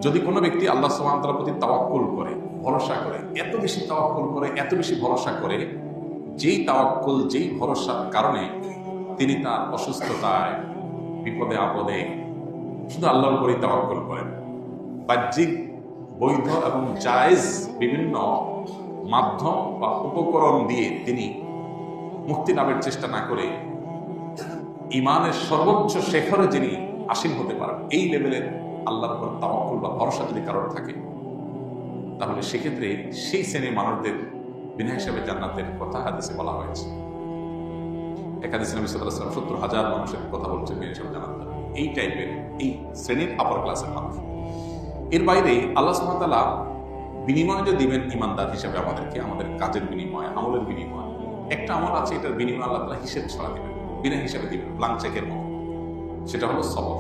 যদি কোনো ব্যক্তি আল্লাহ সুবহানাহু ওয়া তাআলার প্রতি তাওয়াক্কুল করে, ভরসা করে, এত বেশি তাওয়াক্কুল করে, এত বেশি ভরসা করে, যেই তাওয়াক্কুল, যেই ভরসার কারণে তিনি তার অসুস্থতায়, বিপদে আপদে শুধু আল্লাহর উপরেই তাওয়াক্কুল করেন, বাহ্যিক বৈধ এবং জায়েজ বিভিন্ন মাধ্যম বা উপকরণ দিয়ে তিনি মুক্তি লাভের চেষ্টা না করে ইমানের সর্বোচ্চ শেখরে যিনি আসীন হতে পারেন, এই লেভেলের আল্লাহর উপর তাওয়াক্কুল বা ভরসা যদি কারোর থাকে, তাহলে সেক্ষেত্রে সেই শ্রেণীর মানুষদের বিনা হিসাবে জান্নাতের কথা হাদিসে বলা হয়েছে। এক হাদিসে নবী সাল্লাল্লাহু আলাইহি ওয়াসাল্লাম ৭০,০০০ মানুষের কথা বলছেন বিনা হিসাবে জান্নাত পাবে। এই টাইপের, এই শ্রেণীর আপার ক্লাসের মানুষ। এর বাইরে আল্লাহ সুবহানাহু ওয়া তাআলা বিনিময় যে দিবেন ইমানদার হিসাবে আমাদেরকে, আমাদের কাজের বিনিময়, আমলের বিনিময়, একটা আমল আছে, এটার বিনিময় আল্লাহ তাআলা হিসেব ছাড়া দিবেন, বিনা হিসাবে দিবেন, ব্লাঙ্ক চেকের মতো। সেটা হলো সবর।